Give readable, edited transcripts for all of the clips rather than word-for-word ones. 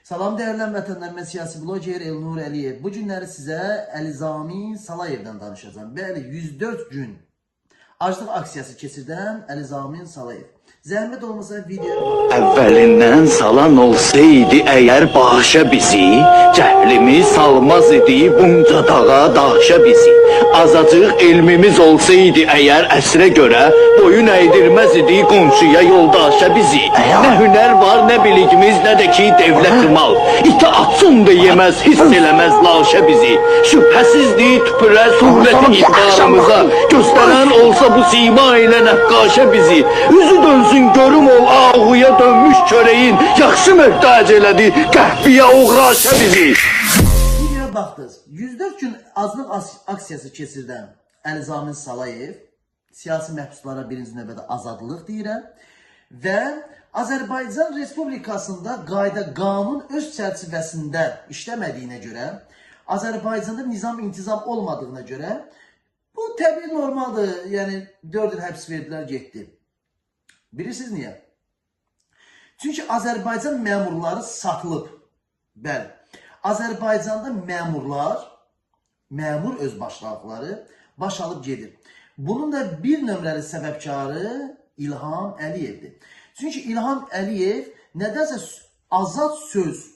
Salam değerli vətəndaşlar, mən siyasi bloger Elnur Əliyev. Bu günləri sizə Əlizami Salayevdən danışacağım. Bəli, 104 gün aclıq aksiyası keçirdən Əlizami Salayev. Zəhmət olmasa videoya Əvvəlindən salan olsaydı əgər bağışa bizi, cəhlimiz salmaz idi bunca dağa daşa bizi. Azacıq elmimiz olsaydı əgər əsrə görə, boyun əydirməz idi qonşuya yoldaşa bizi. Nə hünər var, nə biligimiz, nə də ki devlət mal. İti atsın da yeməz, hiss eləməz laşa bizi. Şübhəsizdir tüpürə surəti iqtidarımıza, göstərən olsa bu sima ilə nəqqaşa bizi. Üzü dönsün görüm ol ağuya dönmüş çöreğin, yaxşı möhtac elədi qəhviyə uğraşa bizi. videoya baxdınız. 104 gün aclıq aksiyası keçirdən Əlizami Salayev siyasi məhbuslara birinci növbədə azadlıq deyirəm və Azərbaycan Respublikasında qayda qanun öz çərçivəsində işləmədiyinə görə, Azərbaycanda nizam intizam olmadığına görə bu təbii normaldır. Yəni 4 il həbs verdilər, getdi. Bilirsiniz niyə? Çünki Azərbaycan məmurları satılıb. Bəli. Azərbaycanda məmur öz başlıqları baş alıb gedir. Bunun da bir nömrəli səbəbkarı İlham Əliyevdir. Çünki İlham Əliyev nədənsə azad söz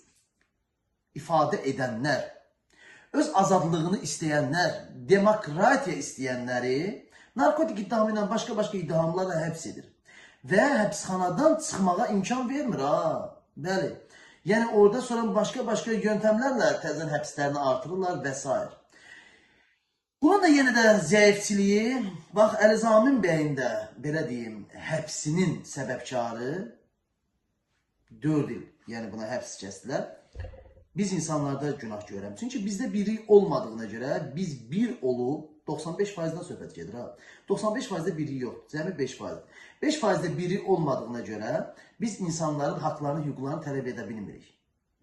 ifadə edənlər, öz azadlığını istəyənlər, demokratiya istəyənləri narkotik iddiamı ilə başqa iddiamlarla həbs edir. Və həbsxanadan çıxmağa imkan vermir ha. Bəli. Yəni orada sonra başqa yöntəmlərlə təzən həbslərini artırırlar və s. Bunun da yenə də zəifçiliyi, bax Əlizamin bəyin də belə deyim, həbsinin səbəbkarı 4 il, yəni buna həbs kəsdilər. Biz insanlarda günah görürəm. Çünki bizdə biri olmadığına görə biz bir olub 95%-dən söhbət gedir ha. 95%-də biri yox, cəmi 5%. 5%-də biri olmadığına görə biz insanların haqlarını, hüquqlarını tələb edə bilmirik.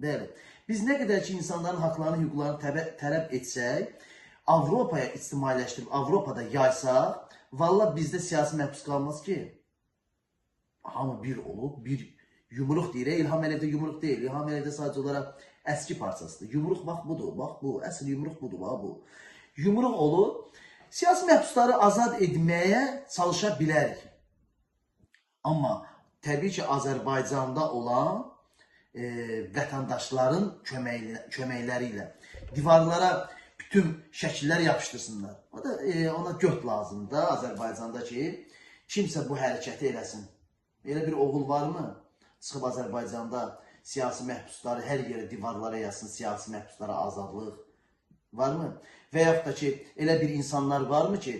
Bəli. Biz nə qədər ki insanların haqlarını, hüquqlarını tələb etsək, Avropaya ictimailəşdirib, Avropada yaysaq, valla bizdə siyasi məhbus qalmaz ki. Hamı bir olub, bir yumruq deyir. İlham Əliyevdə yumruq deyil. İlham Əliyevdə sadəcə olaraq əski parçasıdır. Yumruq bax budur, bax bu. Əsl yumruq budur, bax bu. Yumruq olub, siyasi məhbusları azad etməyə çalışa bilərik. Amma təbii ki Azərbaycanda olan vətəndaşların köməkləri ilə divarlara bütün şəkillər yapışdırsınlar. O da ona göt lazımdır Azərbaycanda ki, kimsə bu hərəkəti eləsin. Elə bir oğul varmı? Çıxıb Azərbaycanda siyasi məhbusları hər yerə divarlara yazsın, siyasi məhbuslara azadlıq varmı? Və yaxud da ki, elə bir insanlar varmı ki,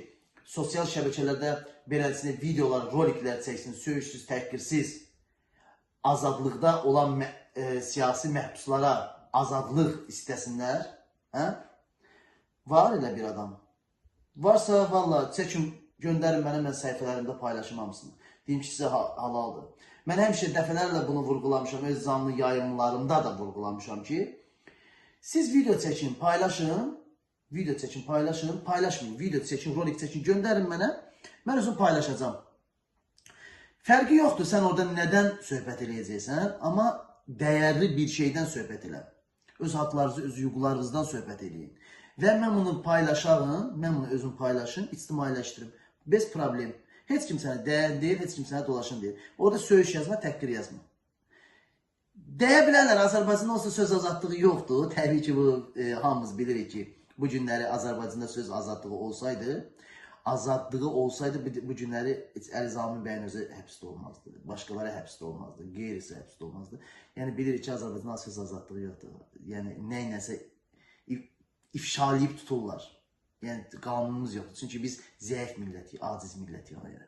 sosial şəbəkələrdə beləsinə videolar, roliklər çəksin, söyüşsüz, təhqirsiz, azadlıqda olan siyasi məhbuslara azadlıq istəsinlər? Hə? Var elə bir adam. Varsa, valla, çəkin, göndərin mənə, mən səhifələrimdə paylaşım hamısını. Deyim ki, sizə halaldır. Mən həmişə dəfələrlə bunu vurgulamışam, öz canlı yayımlarımda da vurgulamışam ki, siz video çəkin, paylaşın, paylaşmayın, video çəkin, rolik çəkin, göndərin mənə, mən özüm paylaşacağım. Fərqi yoxdur, sən orada nədən söhbət eləyəcəksən, amma dəyərli bir şeydən söhbət elə. Öz haqlarınızı, öz hüquqlarınızdan söhbət eləyin. Və mən bunu paylaşarım, mən bunu özüm paylaşım, ictimailəşdirim. Bez problem. Heç kim sənə dəyər deyil, heç kim sənə dolaşın deyil. Orada söyüş yazma, təhqir yazma. Deyə bilərlər, Azərbaycanda olsa söz azadlığı yoxdur. Təbii ki, bu hamımız bilirik ki, bu günləri Azərbaycanda söz azadlığı olsaydı, bu günləri Əlizami bəyin özü həbsdə olmazdı. Başqaları həbsdə olmazdı, qeyrisi həbsdə olmazdı. Yəni bilirik ki, Azərbaycanda söz azadlığı yoxdur. Yəni nəynəsə ifşalayıb tuturlar. Yəni qanunumuz yoxdur. Çünki biz zəif millətik, aciz millətik ona görə.